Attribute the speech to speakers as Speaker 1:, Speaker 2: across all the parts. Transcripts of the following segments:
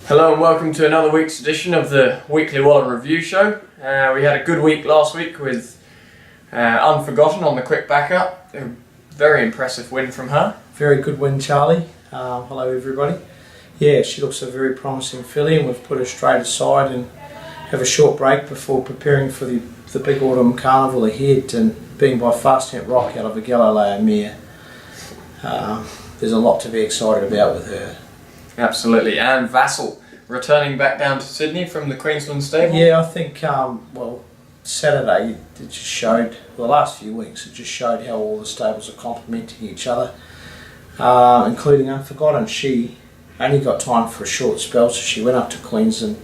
Speaker 1: Hello and welcome to another week's edition of the Weekly Wallen Review Show. We had a good week last week with Unforgotten on the quick backup. A very impressive win from her.
Speaker 2: Very good win, Charlie. Hello everybody. Yeah, she looks a very promising filly, and we've put her straight aside and have a short break before preparing for the big autumn carnival ahead, and being by Fastnet Rock out of a Galileo mare. There's a lot to be excited about with her.
Speaker 1: Absolutely, and Vassal returning back down to Sydney from the Queensland stable.
Speaker 2: Yeah, I think, Saturday it just showed, the last few weeks, it just showed how all the stables are complementing each other, including Unforgotten. She only got time for a short spell, so she went up to Queensland.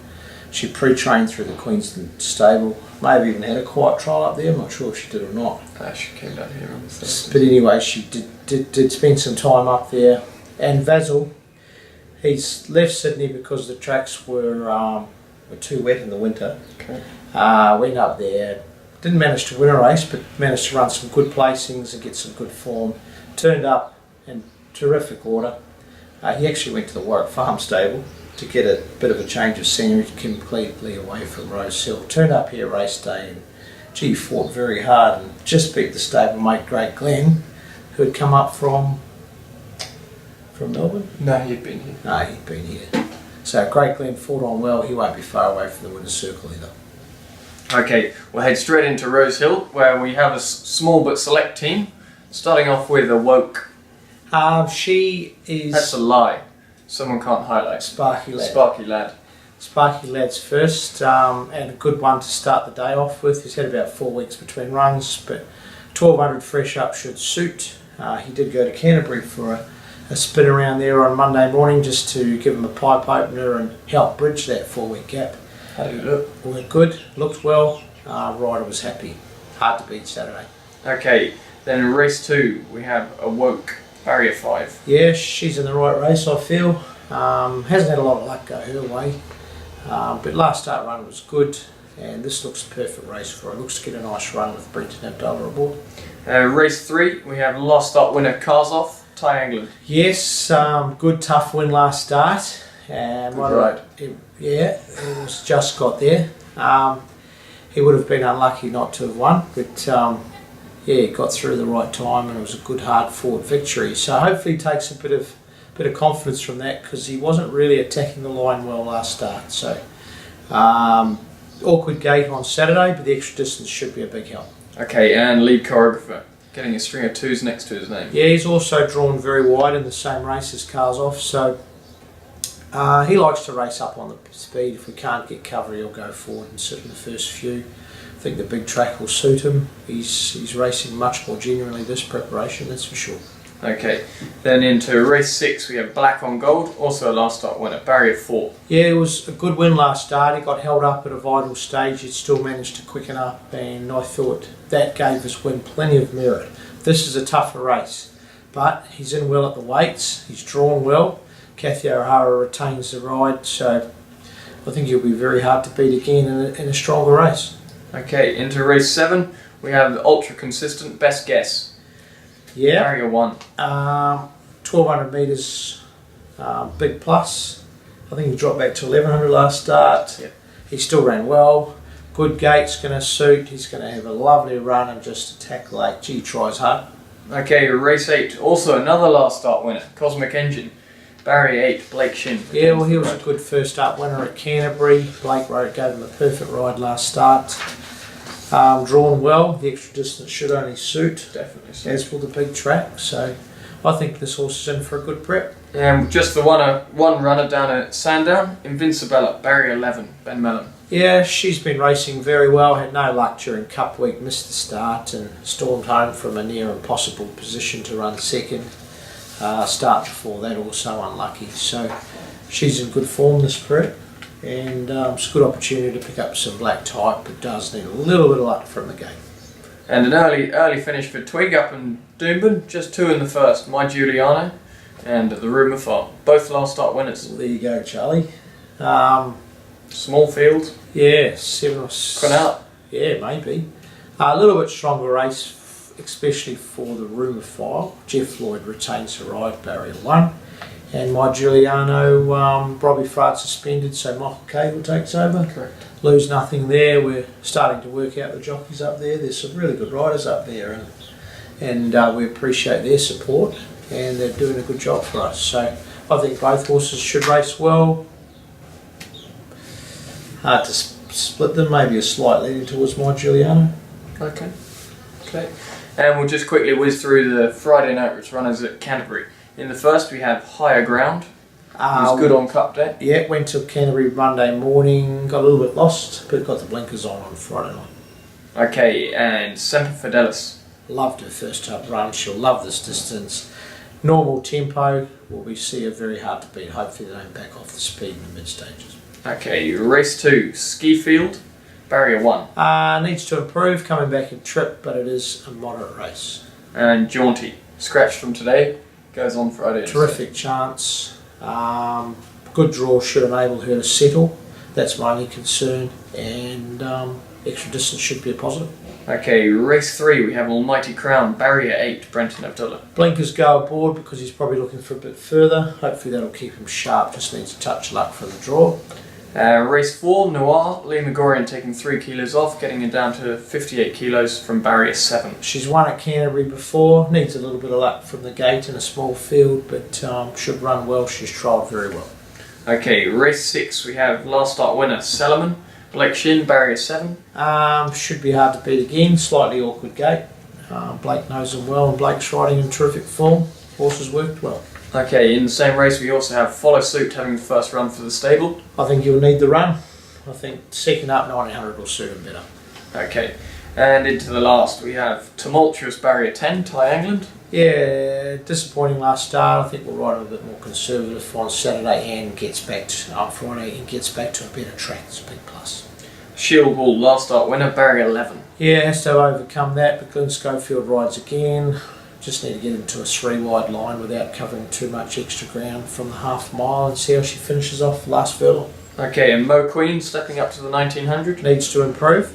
Speaker 2: She pre-trained through the Queensland stable, maybe even had a quiet trial up there. I'm not sure if she did or not.
Speaker 1: She came down here on the Thursday.
Speaker 2: But anyway, she did spend some time up there. And Vassal, he's left Sydney because the tracks were too wet in the winter.
Speaker 1: Okay.
Speaker 2: Went up there, didn't manage to win a race, but managed to run some good placings and get some good form. Turned up in terrific order. He actually went to the Warwick Farm stable to get a bit of a change of scenery, completely away from Rose Hill. Turned up here race day and fought very hard and just beat the stablemate Great Glen, who had come up from Melbourne.
Speaker 1: No, he'd been here.
Speaker 2: No, he'd been here. So Great Glen fought on well. He won't be far away from the winner's circle either.
Speaker 1: Okay, we'll head straight into Rose Hill, where we have a small but select team. Starting off with Awoke.
Speaker 2: She is...
Speaker 1: That's a lie. Someone can't highlight.
Speaker 2: Sparky Lad.
Speaker 1: Sparky Lad.
Speaker 2: Sparky Lad's first, and a good one to start the day off with. He's had about 4 weeks between runs, but 1200 fresh up should suit. He did go to Canterbury for a spin around there on Monday morning just to give him a pipe opener and help bridge that 4-week gap.
Speaker 1: How did it look?
Speaker 2: Went good, looked well, rider was happy. Hard to beat Saturday.
Speaker 1: Okay, then in race 2 we have Awoke, barrier 5.
Speaker 2: Yeah, she's in the right race, I feel. Hasn't had a lot of luck go her way, but last start run was good, and this looks a perfect race for her. Looks to get a nice run with Brenton Abdullah aboard.
Speaker 1: Race 3 we have last start winner Karsov, Ty England.
Speaker 2: Yes, good tough win last start. And it was just got there. He would have been unlucky not to have won, but he got through the right time, and it was a good hard fought victory. So hopefully he takes a bit of confidence from that, because he wasn't really attacking the line well last start. So awkward gate on Saturday, but the extra distance should be a big help.
Speaker 1: Okay, and lead choreographer, getting a string of 2s next to his name.
Speaker 2: Yeah, he's also drawn very wide in the same race as Karsov, so he likes to race up on the speed. If we can't get cover, he'll go forward and sit in the first few. I think the big track will suit him. He's racing much more genuinely this preparation, that's for sure.
Speaker 1: Okay, then into race 6 we have Black on Gold, also a last start winner, barrier 4.
Speaker 2: Yeah, it was a good win last start. He got held up at a vital stage. He still managed to quicken up, and I thought that gave his win plenty of merit. This is a tougher race, but he's in well at the weights. He's drawn well. Kathy O'Hara retains the ride, so I think he'll be very hard to beat again in a stronger race.
Speaker 1: Okay, into race 7 we have the ultra consistent Best Guess.
Speaker 2: Yeah.
Speaker 1: Barrier 1.
Speaker 2: 1200 metres, big plus. I think he dropped back to 1100 last start.
Speaker 1: Yep.
Speaker 2: He still ran well. Good gate's going to suit. He's going to have a lovely run and just attack late. Gee, tries hard.
Speaker 1: Okay, race 8, also another last start winner, Cosmic Engine. Barrier 8, Blake Shin.
Speaker 2: Yeah, well, he was a good first up winner at Canterbury. Blake gave him a perfect ride last start. Drawn well, the extra distance should only suit.
Speaker 1: Definitely so.
Speaker 2: As will the big track, so I think this horse is in for a good prep.
Speaker 1: Just the one runner down at Sandown, Invincibella, barrier 11, Ben Mellon.
Speaker 2: Yeah, she's been racing very well, had no luck during Cup Week, missed the start and stormed home from a near impossible position to run second. Start before that also unlucky, so she's in good form this prep, and it's a good opportunity to pick up some black type, but does need a little bit of luck from the gate.
Speaker 1: And an early finish for Twig up in Doomben, just 2 in the first, My Giuliano and The Rumour Farm, both last start winners.
Speaker 2: Well, there you go, Charlie.
Speaker 1: Small field.
Speaker 2: Yeah, 7 or
Speaker 1: Gone out.
Speaker 2: Yeah, maybe. A little bit stronger race especially for the rumour file. Jeff Lloyd retains the ride, barrier 1. And my Giuliano, Robbie Fart suspended, so Michael Cable takes over.
Speaker 1: Correct.
Speaker 2: Lose nothing there. We're starting to work out the jockeys up there. There's some really good riders up there, and we appreciate their support, and they're doing a good job for us. So I think both horses should race well. Hard to split them, maybe a slight leaning towards my Giuliano.
Speaker 1: Okay. And we'll just quickly whiz through the Friday night runners at Canterbury. In the first, we have Higher Ground. He was good on Cup Day.
Speaker 2: Yeah, went to Canterbury Monday morning, got a little bit lost, but got the blinkers on Friday night.
Speaker 1: Okay, and Semper Fidelis.
Speaker 2: Loved her first up run, she'll love this distance. Normal tempo, what we see are very hard to beat. Hopefully they don't back off the speed in the mid stages.
Speaker 1: Okay, race 2, Skifield, barrier 1.
Speaker 2: Needs to improve, coming back in trip, but it is a moderate race.
Speaker 1: And Jaunty, scratched from today, goes on Friday.
Speaker 2: Terrific chance. Good draw should enable her to settle. That's my only concern. And extra distance should be a positive.
Speaker 1: Okay, race 3, we have Almighty Crown, barrier 8, Brenton Abdullah.
Speaker 2: Blinkers go aboard because he's probably looking for a bit further. Hopefully that'll keep him sharp, just needs a touch of luck for the draw.
Speaker 1: Race 4, Noir, Lee Megorian taking 3 kilos off, getting it down to 58 kilos from barrier 7.
Speaker 2: She's won at Canterbury before, needs a little bit of luck from the gate in a small field, but should run well. She's trialled very well.
Speaker 1: Okay, race 6, we have last start winner, Salomon, Blake Shin, barrier 7.
Speaker 2: Should be hard to beat again, slightly awkward gate. Blake knows him well, and Blake's riding in terrific form. Horses worked well.
Speaker 1: Okay, in the same race we also have Follow Suit having the first run for the stable.
Speaker 2: I think he'll need the run. I think second up 1900 will suit him better.
Speaker 1: Okay, and into the last we have Tumultuous, barrier 10, Ty England.
Speaker 2: Yeah, disappointing last start. I think we'll ride a bit more conservative on Saturday and gets back to Friday and gets back to a better track. It's a big plus.
Speaker 1: Shield Hall, last start winner, barrier 11.
Speaker 2: Yeah, has to overcome that, but Glenn Schofield rides again. Just need to get into a 3 wide line without covering too much extra ground from the half mile and see how she finishes off last furlong.
Speaker 1: Okay, and Mo Queen stepping up to the 1900.
Speaker 2: Needs to improve.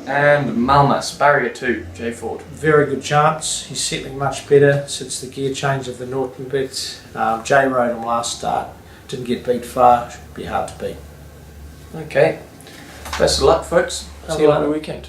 Speaker 1: And Malmas, barrier 2, Jay Ford.
Speaker 2: Very good chance. He's settling much better since the gear change of the Norton bit. Jay rode him last start. Didn't get beat far. Should be hard to beat.
Speaker 1: Okay, best of luck folks. Have
Speaker 2: See you
Speaker 1: a lovely
Speaker 2: later.
Speaker 1: weekend.